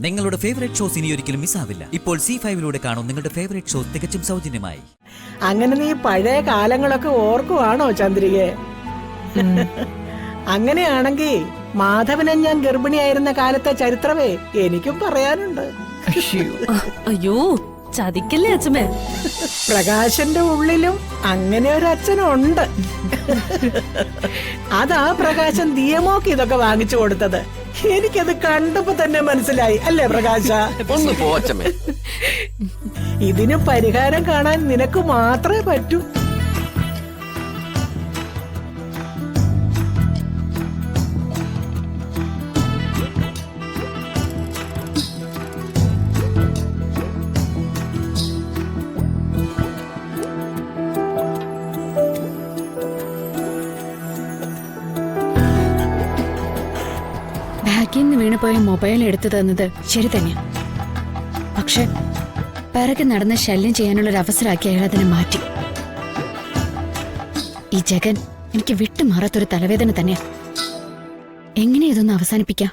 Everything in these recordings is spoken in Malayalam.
നിങ്ങളുടെ ഫേവറേറ്റ് ഷോസ് ഇനി ഒരിക്കലും മിസ്സാവില്ല. ഇപ്പോൾ C5 കാണും നിങ്ങളുടെ ഫേവറേറ്റ് ഷോസ് തികച്ചും സൗജന്യമായി. അങ്ങനെ നീ പഴയ കാലങ്ങളൊക്കെ ഓർക്കുവാണോ ചന്ദ്രികെ? അങ്ങനെയാണെങ്കിൽ മാധവനെ ഞാൻ ഗർഭിണിയായിരുന്ന കാലത്തെ ചരിത്രമേ എനിക്കും പറയാനുണ്ട്. അയ്യോ ചതിക്കല്ലേ അച്ഛമ്മേ. പ്രകാശന്റെ ഉള്ളിലും അങ്ങനെ ഒരു അച്ഛനുണ്ട്. അതാ പ്രകാശൻ ദിയമോക്ക് ഇതൊക്കെ വാങ്ങിച്ചു കൊടുത്തത്. എനിക്കത് കണ്ടപ്പോ തന്നെ മനസ്സിലായി, അല്ലേ പ്രകാശ? ഒന്ന് പോച്ചമ്മേ. ഇതിന് പരിഹാരം കാണാൻ നിനക്ക് മാത്രമേ പറ്റൂ. ബാഗിൽ നിന്ന് വീണുപോയ മൊബൈൽ എടുത്തു തന്നത് ശരി തന്നെയാ. പക്ഷെ പിറകെ നടന്ന് ശല്യം ചെയ്യാനുള്ളൊരു അവസരമാക്കി അയാൾ അതിനെ മാറ്റി. ഈ ജഗൻ എനിക്ക് വിട്ടുമാറാത്തൊരു തലവേദന തന്നെയാ. എങ്ങനെ ഇതൊന്ന് അവസാനിപ്പിക്കാം?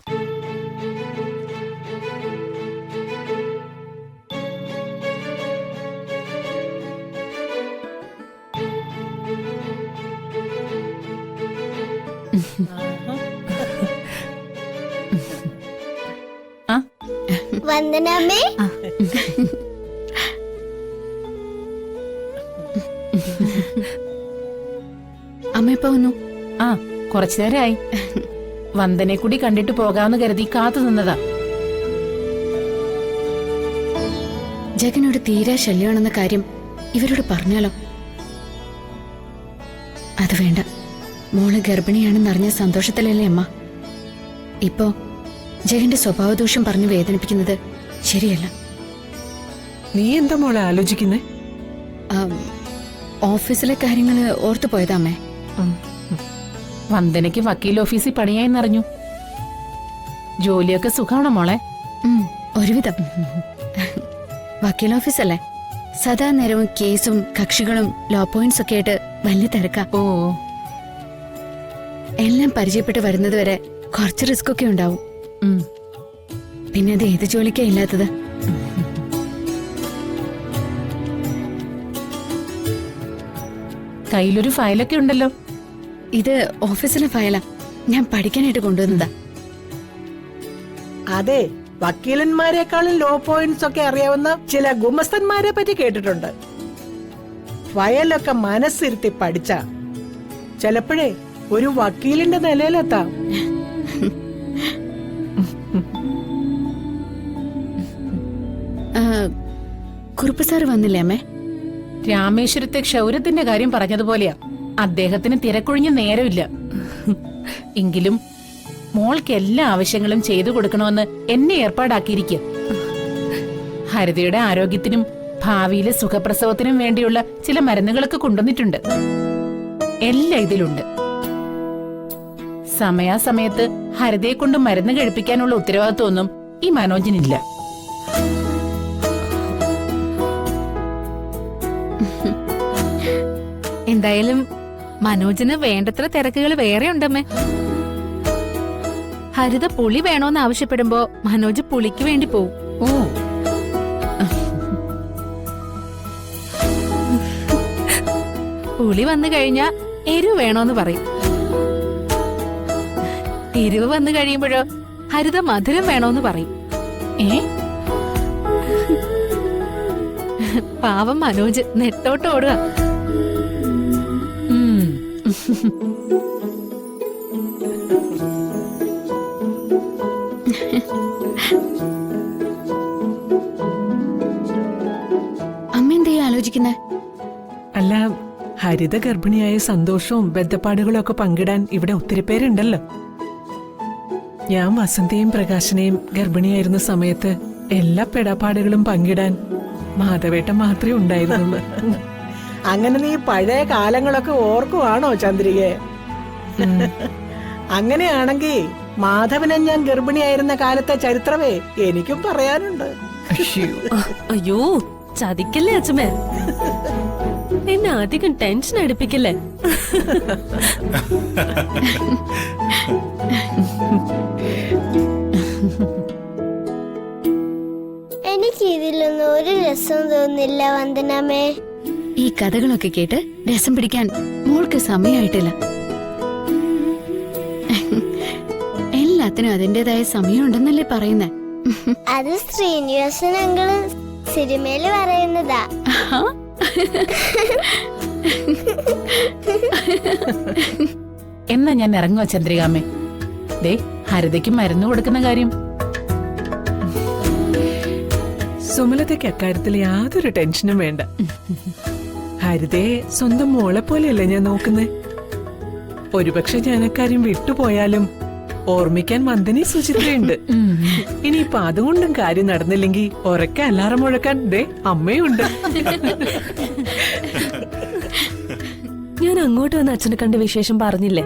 വന്ദനമ്മേ. അമ്മ എപ്പോ വന്നു? കുറച്ചു നേരമായി. വന്ദനെ കൂടി കണ്ടിട്ട് പോകാമെന്ന് കരുതി കാത്തു നിന്നതാ. ജഗനോട് തീരെ ശല്യമാണെന്ന കാര്യം ഇവരോട് പറഞ്ഞാലോ? അത് വേണ്ട. മോള് ഗർഭിണിയാണെന്നറിഞ്ഞ സന്തോഷത്തിലല്ലേ അമ്മ. ഇപ്പോ ജഗന്റെ സ്വഭാവദോഷം പറഞ്ഞു വേദനിപ്പിക്കുന്നത് ശരിയല്ല. നീ എന്താ മോളെ ആലോചിക്കുന്നേ? ഓഫീസിലെ കാര്യങ്ങള് ഓർത്തു പോയതാ അമ്മേ. വന്ദനയ്ക്ക് വക്കീൽ ഓഫീസിൽ പണിയായെന്നറിഞ്ഞു. ജോലിയൊക്കെ സുഖാണോ മോളെ? ഒരുവിധം. വക്കീൽ ഓഫീസല്ലേ, സദാ നേരവും കേസും കക്ഷികളും ലോ പോയിന്റ്സ് ഒക്കെ ആയിട്ട് വലിയ തിരക്കാ. ഓ, എല്ലാം പരിചയപ്പെട്ട് വരുന്നത് വരെ കുറച്ച് റിസ്ക് ഒക്കെ ഉണ്ടാവും. പിന്നെ അത് ഏത് ജോലിക്കാ ഇല്ലാത്തത്? കയ്യിലൊരു ഫയലൊക്കെ ഉണ്ടല്ലോ. ഇത് ഓഫീസിലെ ഫയലാ, ഞാൻ പഠിക്കാനായിട്ട് കൊണ്ടുവന്നതാ. അതെ, വക്കീലന്മാരെക്കാളും ലോ പോയിന്റ്സ് ഒക്കെ അറിയാവുന്ന ചില ഗുമസ്തന്മാരെ പറ്റി കേട്ടിട്ടുണ്ട്. ഫയലൊക്കെ മനസ്സിരുത്തി പഠിച്ച ചിലപ്പോഴേ ഒരു വക്കീലിന്റെ നിലയിലെത്താം. കുറുപ്പ് സാറ് വന്നില്ലേ അമ്മേ? രാമേശ്വരത്തെ ക്ഷൗരത്തിന്റെ കാര്യം പറഞ്ഞതുപോലെയാ. അദ്ദേഹത്തിന് തിരക്കൊഴിഞ്ഞ നേരമില്ല. എങ്കിലും മോൾക്ക് എല്ലാ ആവശ്യങ്ങളും ചെയ്തു കൊടുക്കണമെന്ന് എന്നെ ഏർപ്പാടാക്കിയിരിക്കുക. ഹരിതയുടെ ആരോഗ്യത്തിനും ഭാവിയിലെ സുഖപ്രസവത്തിനും വേണ്ടിയുള്ള ചില മരുന്നുകളൊക്കെ കൊണ്ടുവന്നിട്ടുണ്ട്. എല്ലാം ഇതിലുണ്ട്. സമയാസമയത്ത് ഹരിതയെ കൊണ്ട് മരുന്ന് കഴിപ്പിക്കാനുള്ള ഉത്തരവാദിത്വമൊന്നും ഈ മനോജിനില്ല. എന്തായാലും മനോജിന് വേണ്ടത്ര തിരക്കുകൾ വേറെ ഉണ്ടമ്മേ. ഹരിത പുളി വേണോന്ന് ആവശ്യപ്പെടുമ്പോ മനോജ് പുളിക്ക് വേണ്ടി പോവും. ഓ, പുളി വന്നു കഴിഞ്ഞാ എരിവ് വേണോന്ന് പറയും. എരിവ് വന്നു കഴിയുമ്പോഴോ ഹരിത മധുരം വേണോന്ന് പറയും. പാവം മനോജ് നെട്ടോട്ട് ഓടുക. അമ്മ എന്തേ ആലോചിക്കുന്നേ? അല്ല, ഹരിത ഗർഭിണിയായ സന്തോഷവും ബന്ധപ്പാടുകളും ഒക്കെ പങ്കിടാൻ ഇവിടെ ഒത്തിരി പേരുണ്ടല്ലോ. ഞാൻ വസന്തയും പ്രകാശനെയും ഗർഭിണിയായിരുന്ന സമയത്ത് എല്ലാ പെടപാടുകളും പങ്കിടാൻ മാധവേട്ടൻ മാത്രമേ ഉണ്ടായിരുന്നുള്ളൂ. അങ്ങനെ നീ പഴയ കാലങ്ങളൊക്കെ ഓർക്കുവാണോ ചന്ദ്രികെ? അങ്ങനെയാണെങ്കിൽ മാധവനെ ഞാൻ ഗർഭിണിയായിരുന്ന കാലത്തെ ചരിത്രമേ എനിക്കും പറയാനുണ്ട്. അയ്യോ ചതിക്കല്ലേ അച്ഛമ്മേ. എന്നെ അധികം ടെൻഷൻ അടുപ്പിക്കല്ലേ. എനിക്ക് ഇതിലൊന്നും ഒരു രസം തോന്നില്ല വന്ദനമേ. ഈ കഥകളൊക്കെ കേട്ട് രസം പിടിക്കാൻ മോൾക്ക് സമയമായിട്ടില്ല. എല്ലാത്തിനും അതിന്റേതായ സമയമുണ്ടെന്നല്ലേ പറയുന്നേ. അത് ശ്രീനിവാസൻ അങ്കിള് സിനിമയില് പറയുന്നതാ. എന്നാ ഞാൻ ഇറങ്ങുവാ ചന്ദ്രികാമ്മേ. ദേ ഹരിതയ്ക്ക് മരുന്ന് കൊടുക്കുന്ന കാര്യം. സുമലതയ്ക്ക് അക്കാര്യത്തിൽ യാതൊരു ടെൻഷനും വേണ്ട. ഹരിതയെ സ്വന്തം മോളെ പോലെയല്ലേ ഞാൻ നോക്കുന്നേ. ഒരുപക്ഷെ ഞാൻ അക്കാര്യം വിട്ടുപോയാലും ഓർമ്മിക്കാൻ മന്ദനി സുചിത്രയുണ്ട്. ഇനിയിപ്പൊ അതുകൊണ്ടും കാര്യം നടന്നില്ലെങ്കിൽ ഉറക്കെ അലാറം മുഴക്കാൻ ദേ അമ്മയുണ്ട്. ഞാൻ അങ്ങോട്ട് വന്ന് അച്ഛനെ കണ്ട് വിശേഷം പറഞ്ഞില്ലേ?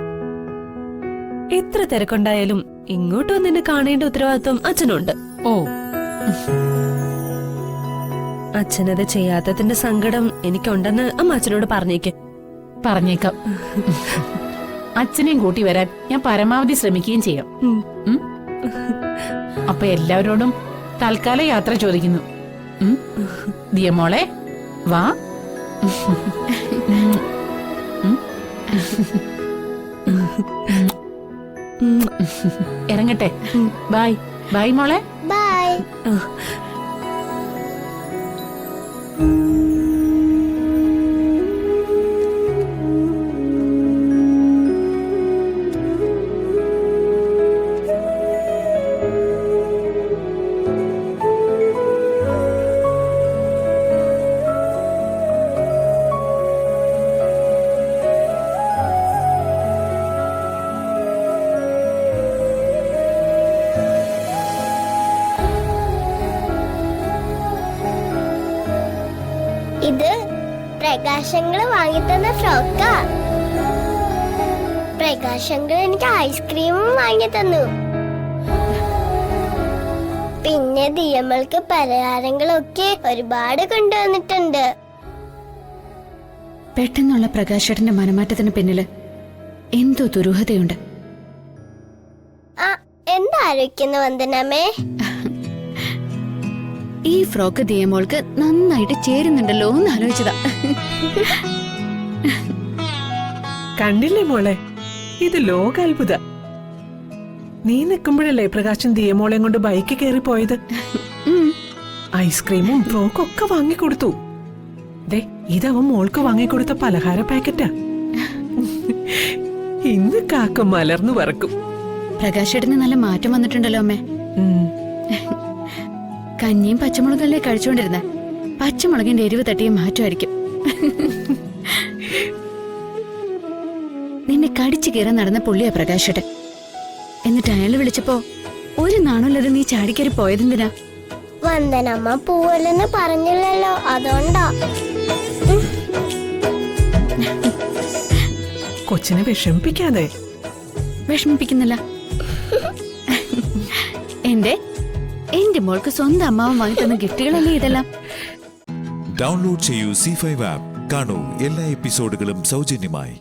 എത്ര തിരക്കുണ്ടായാലും ഇങ്ങോട്ട് വന്ന് എന്നെ കാണേണ്ട ഉത്തരവാദിത്വം അച്ഛനുണ്ട്. ഓ, അച്ഛനത് ചെയ്യാത്തതിന്റെ സങ്കടം എനിക്കുണ്ടെന്ന് അമ്മ അച്ഛനോട് പറഞ്ഞേക്ക്. പറഞ്ഞേക്കാം. അച്ഛനെയും കൂട്ടി വരാൻ ഞാൻ പരമാവധി ശ്രമിക്കുകയും ചെയ്യാം. അപ്പൊ എല്ലാവരോടും തൽക്കാല യാത്ര ചോദിക്കുന്നു. ദിയമോളെ വാ. ഇറങ്ങട്ടെ. ബൈ ബൈ മോളെ. ബൈ. ഇത് പ്രകാശങ്ങള് വാങ്ങിത്തന്ന ഫ്രോക്കാ. പ്രകാശങ്ങൾ എനിക്ക് ഐസ്ക്രീമും വാങ്ങി തന്നു. പിന്നെ ദിയമ്മൾക്ക് പലഹാരങ്ങളൊക്കെ ഒരുപാട് കൊണ്ടുവന്നിട്ടുണ്ട്. പെട്ടെന്നുള്ള പ്രകാശേട്ടന്റെ മനമാറ്റത്തിന് പിന്നില് എന്തോ ദുരൂഹതയുണ്ട്. ആ, എന്താലോചിക്കുന്നു വന്ദനമേ? ഈ ഫ്രോക്ക് ദിയമോൾക്ക് നന്നായിട്ട് ചേരുന്നുണ്ടല്ലോ എന്ന് ആലോചിച്ചതാ. കണ്ടില്ലേ മോളെ, ഇത് ലോകാത്ഭുത. നീ നിൽക്കുമ്പോഴല്ലേ പ്രകാശൻ ദിയമോളെയും കൊണ്ട് ബൈക്ക് കയറി പോയത്. ഐസ്ക്രീമും ഫ്രോക്കും ഒക്കെ വാങ്ങിക്കൊടുത്തു. ദേ ഇതവൻ മോൾക്ക് വാങ്ങിക്കൊടുത്ത പലഹാര പാക്കറ്റാ. ഇന്ന് കാക്ക മലർന്നു പറക്കും. പ്രകാശേട്ടന് നല്ല മാറ്റം വന്നിട്ടുണ്ടല്ലോ അമ്മേ. കഞ്ഞിയും പച്ചമുളകല്ലേ കഴിച്ചുകൊണ്ടിരുന്ന, പച്ചമുളകിന്റെ എരിവ് തട്ടിയ മാറ്റമായിരിക്കും. നിന്നെ കടിച്ചു കയറാൻ നടന്ന പുള്ളിയാ പ്രകാശേട്ടൻ. എന്നിട്ട് അയാൾ വിളിച്ചപ്പോ ഒരു നാണുള്ളത് നീ ചാടിക്കറി പോയതെന്തിനാ? വന്ദനമ്മ പോവല്ലെന്ന് പറഞ്ഞില്ലല്ലോ, അതുകൊണ്ടാ. കൊച്ചിനെ വിഷമിപ്പിക്കാതെ. വിഷമിപ്പിക്കുന്നില്ല. എന്റെ മോൾക്ക് സ്വന്തം അമ്മാവൻ വാങ്ങി തന്ന ഗിഫ്റ്റുകളല്ലേ ഇതെല്ലാം. ഡൗൺലോഡ് ചെയ്യൂ C5 ആപ്പ്. കാണൂ എല്ലാ എപ്പിസോഡുകളും സൗജന്യമായി.